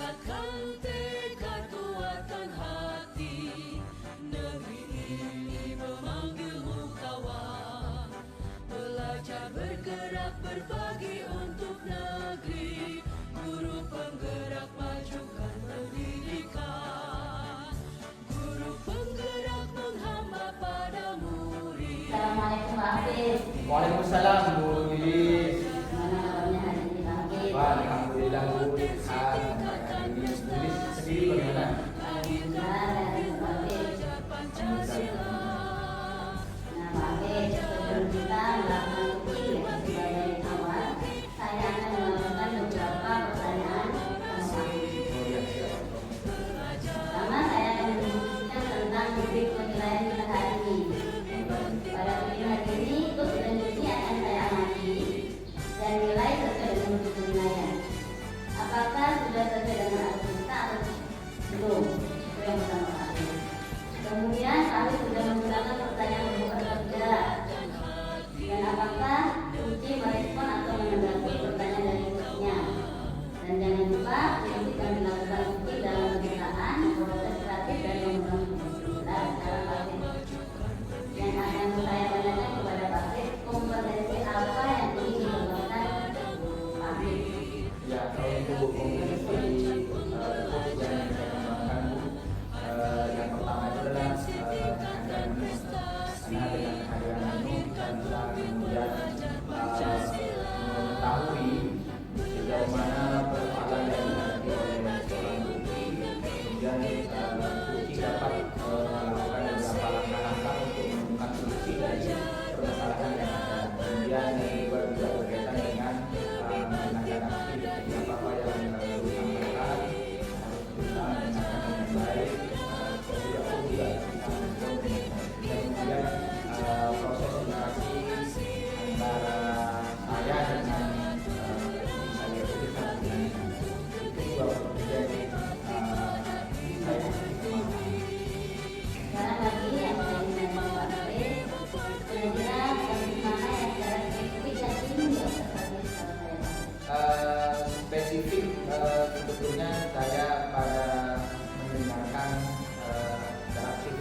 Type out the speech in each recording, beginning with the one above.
Kuatkan tekad, kuatkan hati, negeri ini memanggilmu kawan. Belajar bergerak berbagi untuk negeri, guru penggerak majukan pendidikan, guru penggerak menghamba pada murid. Assalamualaikum Pak Hafiz. Waalaikumsalam Bu Lilis. Gimana kabarnya hari ini Pak Hafiz? Alhamdulillah Bu, sehat. Bu Lilis sendiri bagaimana? Alhamdulillah sehat Pak Hafiz. Nah Pak Hafiz, sebelum kita memasuki episode yang awal, saya akan melakukan beberapa pertanyaan sama Pak Hafiz. Pertama, saya akan mendiskusikan tentang topik penilaian kita hari ini. Pada video hari ini, ikut dan bukti akan saya amati dan nilai sesuai dengan bentuk penilaian. Apakah sudah sesuai dengan arti kita atau belum? Itu yang pertama kali. Kemudian kami sudah menggunakan pertanyaan membuka atau tidak. Dan apakah kunci merespon atau menanggapi pertanyaan dari ikutnya. Dan jangan lupa prinsip yang dilakukan kunci dalam pemeriksaan, proses kreatif dan pembangunan secara pasif. Yang akan saya tanyakan kepada Pak Hafiz, kompetensi apa yang ingin dikembangkan Pak Hafiz? Ya, kalau untuk kompetensi yang saya kembangkan Bu, yang pertama itu adalah kehadiran menu. Karena dengan kehadiran menu kita bisa kemudian mengetahui sejauh mana persoalan yang dihadapi oleh seorang Buki. Kemudian Buki dapat melakukan beberapa langkah-langkah untuk menemukan solusi dari permasalahan yang ada. Kemudian yang kedua juga berkaitan dengan menanggapi dari apa-apa yang disampaikan, harus berusaha mendengarkan dengan baik. Tidak pun juga bisa merespon dengan baik. Dan kemudian proses interaksi antara saya dengan saya itu sangat dinamika. Itu juga menjadi saya kembangkan. Sekarang lagi yang saya ingin tanya Pak Hafiz, kira-kira kasus mana yang secara spesifik yang ingin diobservasi secara saya? Spesifik sebetulnya saya pada mendengarkan secara aktif,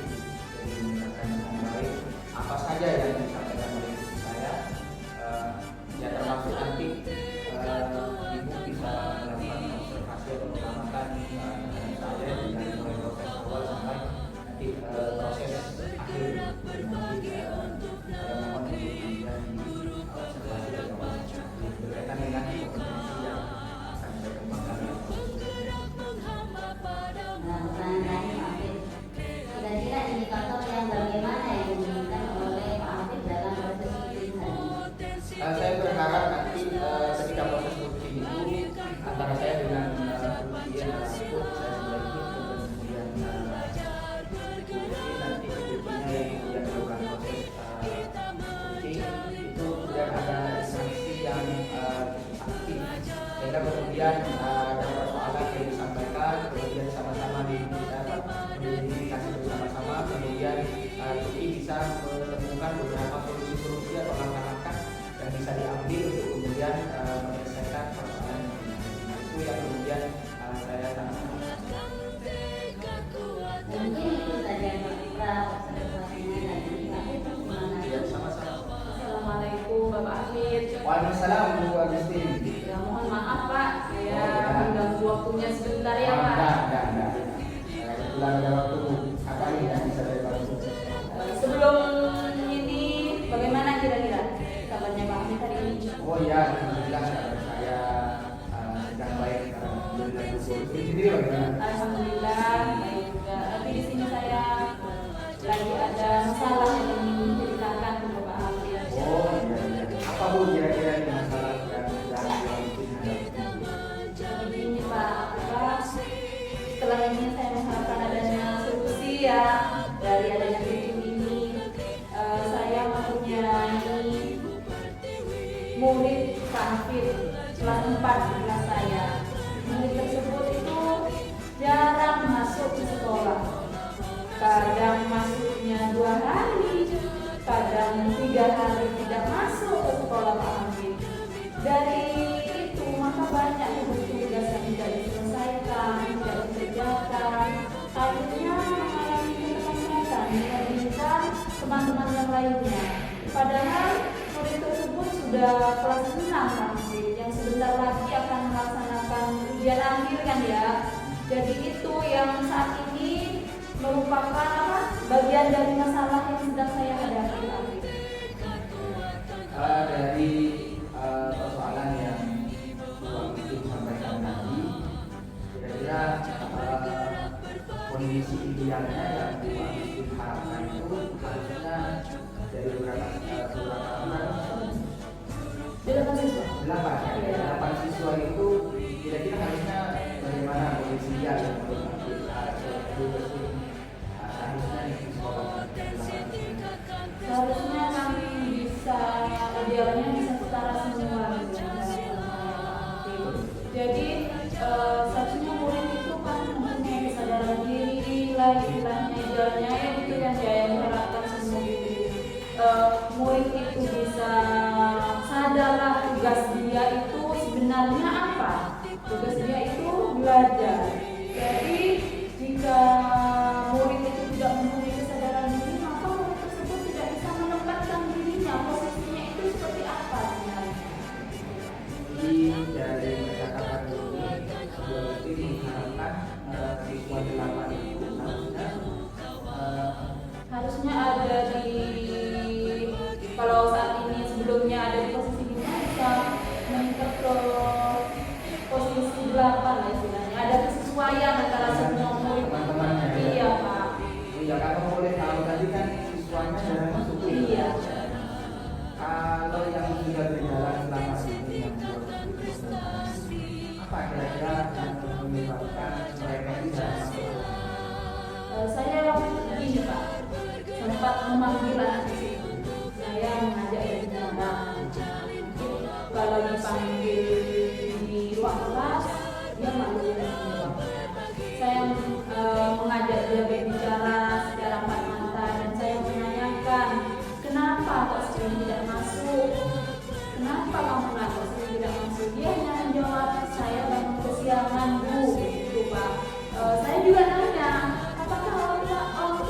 jadi mendengarkan dengan baik apa saja yang disampaikan oleh ibu saya, ya termasuk nanti ibu bisa melakukan observasi atau pengamatan terhadap saya dari mulai proses awal sampai nanti proses akhir. Jadi nanti saya mohon untuk kemudian observasi dari awal sampai akhir berkaitan dengan kompetensi yang akan saya kembangkan. Nah, pertanyaan lain Pak Hafiz, kira-kira indikator yang bagaimana yang diinginkan oleh Pak Hafiz dalam proses perselisihan? Saya berharap nanti ketika proses bukti itu antara saya dengan bukti yang tersebut saya sudah ikut dan kemudian bukti nanti buktinya yang kemudian melakukan proses bukti itu kemudian ada sanksi yang aktif sehingga kemudian ada persoalan yang disampaikan kemudian sama-sama diidentifikasi bersama-sama kemudian bukti bisa menemukan beberapa solusi-solusi atau langkah-langkah yang bisa diambil untuk kemudian menyelesaikan persoalan yang ada. Itu yang kemudian saya tanamkan. Mungkin itu saja Pak observasinya dari Pak Hafiz. Terima Ya, kasih. sama-sama. Assalamualaikum Bapak Hafiz. Waalaikumsalam Bu Agustin. Ya mohon maaf Pak, saya mengganggu waktunya sebentar ya Pak. Enggak. Kebetulan ada waktu apa nih yang bisa saya bantu? Sebelum ini bagaimana kira-kira kabarnya Pak Hafiz hari ini? Oh iya, alhamdulillah saya sedang baik karena alhamdulillah Bu Agustin sendiri bagaimana? Alhamdulillah baik juga. Tapi di sini saya lagi ada masalah yang ingin diceritakan ke Bapak Hafiz. Oh iya. Apa Bu kira-kira ini masalah yang sedang Bu Agustin hadapi? Begini Pak, setelah ini saya mengharapkan adanya solusi ya dari adanya meeting ini. Saya mempunyai murid Pak Hafiz kelas 4 di kelas saya. Murid tersebut itu jarang masuk ke sekolah. Kadang masuknya 2 hari, kadang 3 hari tidak masuk ke sekolah Pak Hafiz. Dari itu maka banyak tugas yang tidak diselesaikan. Padahal murid tersebut sudah kelas 6 kan, yang sebentar lagi akan melaksanakan ujian akhir kan ya. Jadi itu yang saat ini merupakan bagian dari masalah yang sedang saya hadapi. Dari persoalan yang Bapak Ibu sampaikan tadi, kira-kira kondisi idealnya yang Bapak Ibu harapkan itu harusnya dari beberapa delapan siswa itu kira-kira harusnya bagaimana kondisi ideal yang menurut harusnya di sekolah Seharusnya kami bisa idealnya bisa setara semua gitu ya. Jadi seharusnya murid itu kan mempunyai kesadaran diri lah istilahnya, idealnya ya gitu kan ya, yang diharapkan semua gitu. Murid itu bisa sadarlah tugas dia itu sebenarnya apa. Tugas dia itu belajar. Jadi jika murid itu tidak mempunyai kesadaran diri, maka murid tersebut tidak bisa menempatkan dirinya, posisinya itu seperti apa sebenarnya. Jadi dari percakapan ini berarti mengharapkan siswa 8 itu harusnya ada di, kalau saat ini sebelumnya ada di posisi 5, bisa meningkat ke posisi 8 lah istilahnya. Ada kesesuaian antara semua murid. teman-temannya. Iya Pak. Ya kalau boleh tahu tadi kan siswanya jarang masuk. Iya. Kalau yang sudah berjalan selama ini yang apa kira-kira yang menyebabkan mereka itu jarang masuk? Saya begini Pak, sempat memanggil anak itu. Saya mengajak dia bicara. Kalau dipanggil di ruang kelas, dia malu dan menjawab. Saya mengajak dia berbicara secara empat mata dan saya menanyakan, kenapa kok sering tidak masuk? Kenapa kamu kok sering tidak masuk? Dia hanya menjawab, saya bangun kesiangan Bu, gitu Pak. Saya juga tanya, apakah orang tua kamu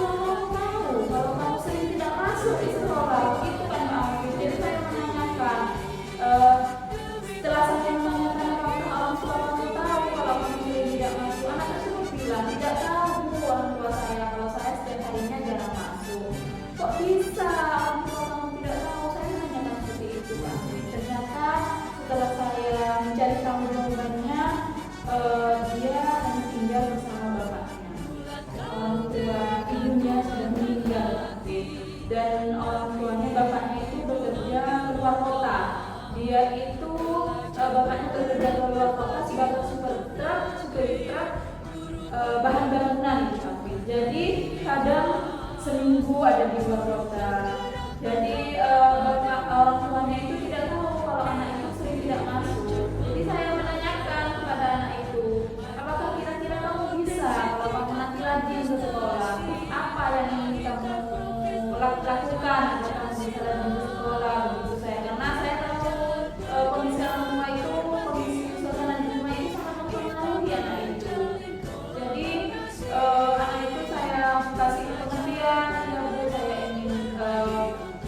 tahu kalau kamu sering tidak masuk di sekolah? Itu kan Pak Afif. Jadi saya menanyakan, setelah saya menanyakan apakah orang tua kamu tahu kalau kamu sering tidak masuk, anak tersebut bilang tidak tahu Bu, orang tua saya kalau saya setiap harinya jarang masuk. Kok bisa orang tua kamu tidak tahu? Saya menanyakan seperti itu Pak Afif. Ternyata setelah saya mencari tahu jawabannya, dia hanya tinggal bersama bapaknya. Orang tua ibunya sudah meninggal dan orang tuanya bapaknya itu bekerja keluar kota. Dia itu bapaknya bekerja keluar kota sebagai supir truk bahan bangunan gitu. Jadi kadang seminggu ada di luar kota. Jadi bapak orang tuanya itu tidak tahu kalau anak itu sering tidak masuk. Jadi saya menanyakan kepada anak itu, apakah kira-kira kamu bisa kalau kamu nanti lagi ke sekolah, apa yang ingin kamu lakukan agar kamu bisa lagi ke sekolah begitu saya. Karena saya tahu kondisi orang tua itu, kondisi suasana di rumah itu sangat mempengaruhi anak itu. Jadi anak itu saya kasih pengertian, ya Bu, saya ingin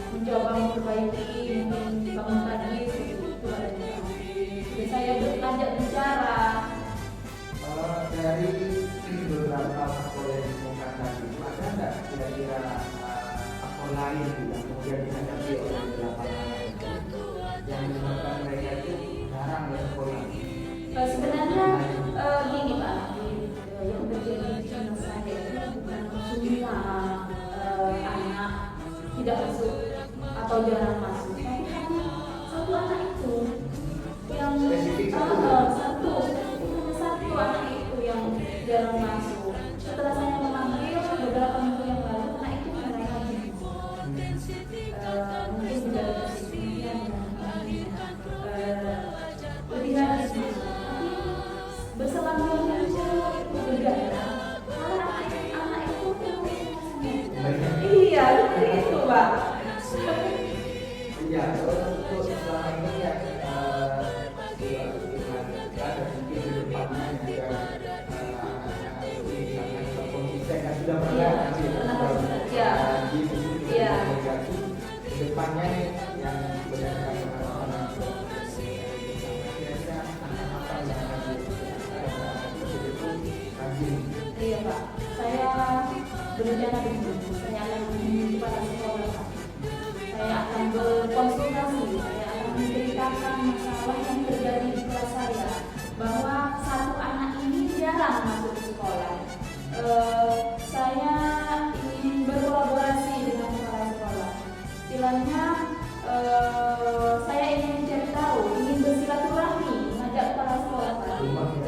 mencoba memperbaiki, mungkin dibangun lagi seperti itu adanya. Jadi saya ajak bicara. Dari beberapa faktor yang ditemukan tadi, ada nggak kira-kira faktor lain yang kemudian dihadapi oleh 8 anak itu yang menyebabkan mereka itu jarang ke sekolah? Sebenarnya gini Pak Afif, yang terjadi di kelas saya itu bukan semua anak tidak masuk atau jarang masuk, tapi hanya satu anak itu yang Spesifik satu anak itu yang jarang masuk. Setelah saya memanggil beberapa minggu yang lalu, anak itu mulai lagi. Mungkin sudah ada kesimpulan lebih lanjut, tapi berselang 2 minggu itu berbeda. Malah anak itu iya seperti itu Pak. Iya, untuk selama ini ya ada mungkin di depannya juga anak-anak itu misalnya konsisten kan sudah pernah Iya, nanti iya. di depannya ini. Iya Pak, saya berencana begini, saya akan menghubungi kepala sekolah Pak. Saya akan berkonsultasi, saya akan menceritakan masalah yang terjadi di kelas saya, bahwa satu anak ini jarang masuk ke sekolah. Saya ingin berkolaborasi dengan kepala sekolah. Istilahnya saya ingin mencari tahu, ingin bersilaturahmi, mengajak kepala sekolah Pak.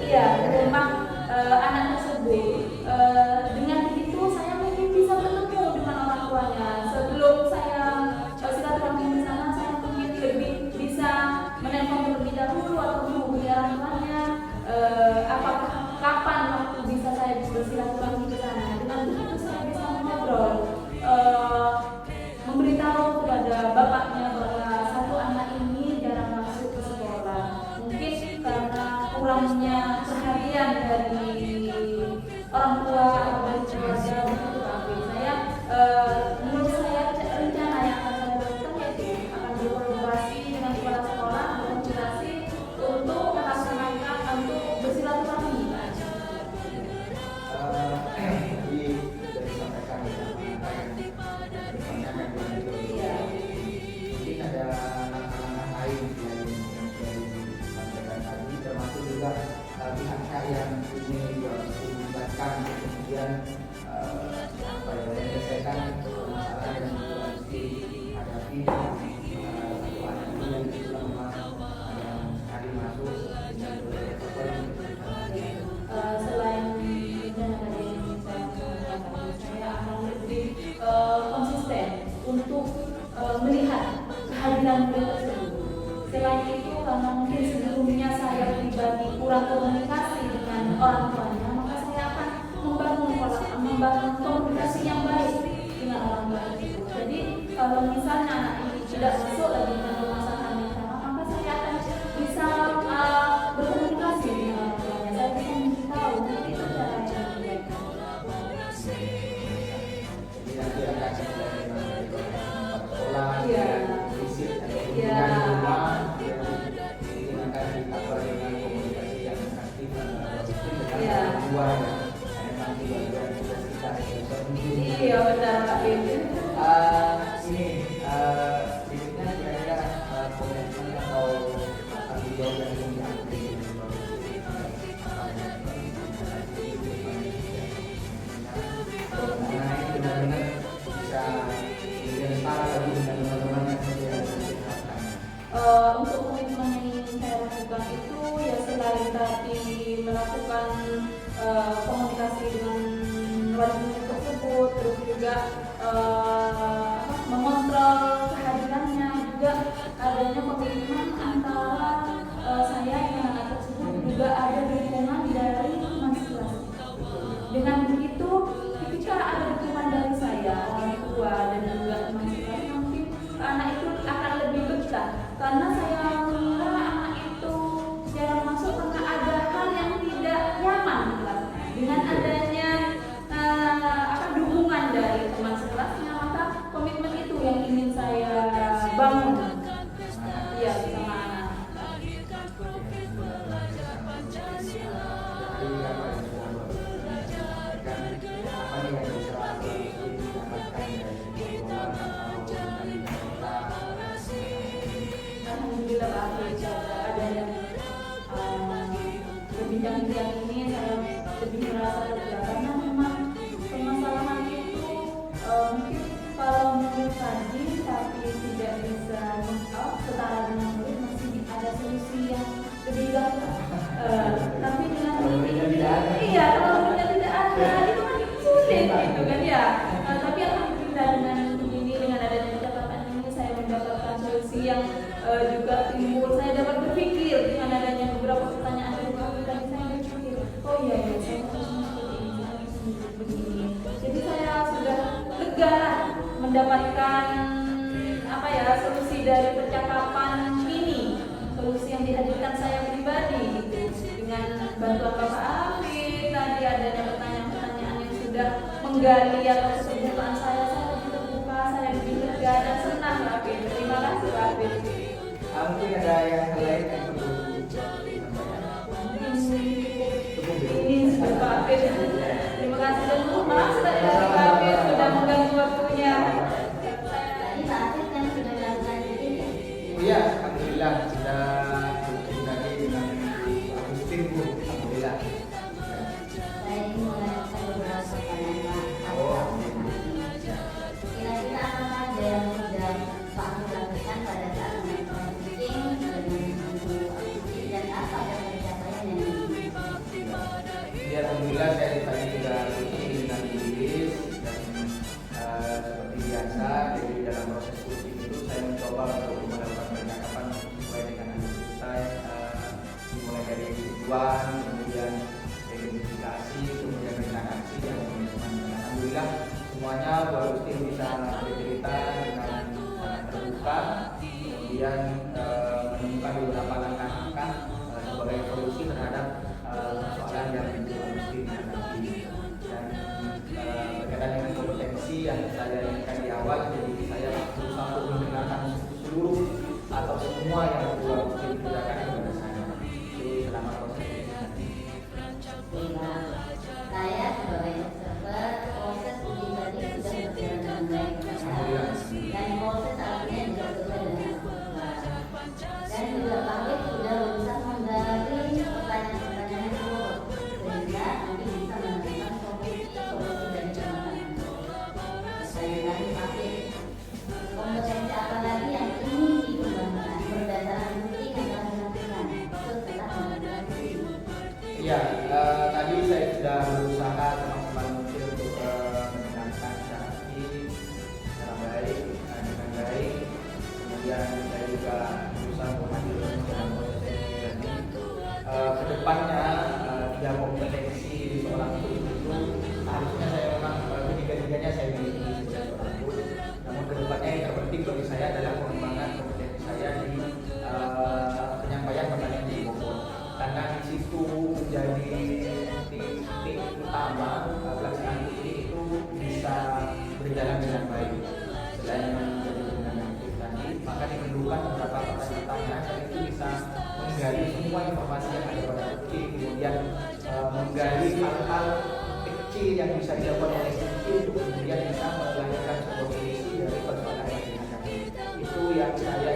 Iya, ke rumah anak tersebut. Dengan begitu saya mungkin bisa bertemu dengan orang tuanya. Sebelum saya silaturahmi di sana, saya mungkin lebih bisa menelpon terlebih dahulu atau menghubungi orang tuanya. Apakah kapan waktu bisa saya bersilaturahmi ke sana? Dengan begitu saya bisa mengobrol, memberitahu kepada bapaknya bahwa satu anak ini jarang masuk ke sekolah. Mungkin karena kurangnya perhatian dari orang tua atau dari keluarga begitu Pak. Saya menurut saya rencana yang akan saya lakukan yaitu akan berkolaborasi dengan kepala sekolah, berkonsultasi untuk melaksanakan untuk bersilaturahmi. Tadi sudah disampaikan apa yang disampaikan Iya. mungkin ada langkah-langkah lain yang disampaikan tadi, termasuk juga pihak-pihak yang ingin juga dilibatkan kemudian menyelesaikan masalah yang harus dihadapi satu anak ini yang sudah memang yang hari masuk dengan protokol yang Selain rencana tadi yang saya sampaikan, saya akan lebih konsisten untuk melihat kehadiran beliau tersebut. Selain itu, karena mungkin sebelumnya saya pribadi kurang komunikasi dengan orang tuanya, maka saya akan membangun komunikasi yang baik dengan orang tua itu. Jadi kalau misalnya anak ini tidak masuk lagi dengan permasalahan yang sama, maka saya akan bisa berkomunikasi dengan orang tuanya. Saya bisa memberitahu itu cara yang terbaik. jadi nanti akan dengan sekolah, Iya. visit atau Iya. kunjungan di rumah, mungkin akan ditambah dengan komunikasi yang aktif mungkin dengan Iya. orang tua ya. Memang juga tugas kita sebagai pemimpin. Iya benar Pak Bim. Ini berikutnya kira-kira komitmen atau tanggung jawab yang ingin diambil karena ini benar-benar bisa kemudian setara lagi dengan teman-teman yang sudah diharapkan. Untuk komitmen yang ingin saya lakukan itu ya selain tadi melakukan komunikasi dengan wali murid tersebut, terus juga mengontrol kehadirannya, juga adanya komitmen antara saya dengan anak tersebut, juga ada dukungan dari teman sekelas. Dengan begitu, ketika ada dukungan dari saya, orang tua dan juga teman sekelas, mungkin anak itu akan lebih betah. Karena saya mengira anak itu jarang masuk karena ada hal yang tidak nyaman di kelasnya. Dengan adanya dukungan dari teman sekelasnya, maka komitmen itu yang ingin saya bangun. Iya, bersama anak. Alhamdulillah Pak Hafiz, ada yang berbincang-bincang ini saya lebih merasa lega karena memang permasalahan itu mungkin kalau murid rajin tapi tidak bisa setara dengan murid masih ada solusi yang lebih gampang. Tapi dengan iya kalau muridnya tidak ada itu kan sulit gitu kan ya. Tapi alhamdulillah dengan ini, dengan adanya catatan ini saya mendapatkan solusi yang juga timbul. Saya dapat berpikir dengan adanya beberapa pertanyaan dari Pak Hafiz tadi, saya berpikir, oh iya ya saya harusnya seperti ini, saya harusnya begini. Jadi saya sudah lega mendapatkan solusi dari percakapan ini, solusi yang dihadirkan saya pribadi gitu. Dengan bantuan Bapak Hafiz tadi adanya pertanyaan-pertanyaan yang sudah menggali atas kebutuhan saya lebih terbuka, saya lebih lega dan senang Pak Hafiz. Terima kasih Pak Hafiz. Mungkin ada yang lain yang perlu disampaikan. Ini sudah Pak Hafiz. Ya, alhamdulillah saya tadi sudah coaching dengan Iris dan seperti biasa jadi dalam proses coaching itu saya mencoba untuk melakukan percakapan sesuai dengan analisis saya, dimulai dari tujuan, kemudian identifikasi, kemudian rencana aksi dan komitmen. Alhamdulillah semuanya Bu Agustin bisa bercerita dengan sangat terbuka, kemudian menemukan beberapa langkah-langkah sebagai solusi terhadap persoalan yang Bu Agustin hadapi. Dan berkaitan dengan kompetensi yang saya inginkan di awal, jadi saya berusaha untuk mendengarkan seluruh atau semua yang Bu Agustin bicarakan kepada saya. Itu selama proses ini. Saya sebagai observer proses uji tadi sudah berjalan dengan baik dan proses akhirnya juga sesuai dengan aturan. Dan juga kami sudah berusaha menggali pertanyaan-pertanyaan itu sehingga nanti bisa menemukan solusi dari permasalahan. Saya tadi masih kompetensi apa lagi yang ingin dikembangkan berdasarkan bukti yang telah dilakukan setelah melakukan uji. Ya, tadi saya sudah berusaha semaksimal mungkin untuk mendengarkan secara aktif, secara baik, dengan baik. Kemudian saya juga berusaha menghadirkan dalam proses ini. Jadi kedepannya tiga kompetensi seorang guru itu harusnya saya memang ketiga-tiganya saya miliki sebagai seorang guru. Namun kedepannya yang terpenting bagi saya adalah pengembangan kompetensi saya di penyampaian pertanyaan di Bogor. Karena di situ menjadi titik utama pelaksanaan uji itu bisa berjalan dengan baik. Selain menjadi dengan aktif tadi, maka diperlukan beberapa pertanyaan dan itu bisa menggali semua informasi yang ada pada uji, kemudian menggali hal-hal kecil yang bisa dilakukan oleh uji untuk kemudian bisa melahirkan sebuah solusi dari persoalan yang dihadapi. Itu yang saya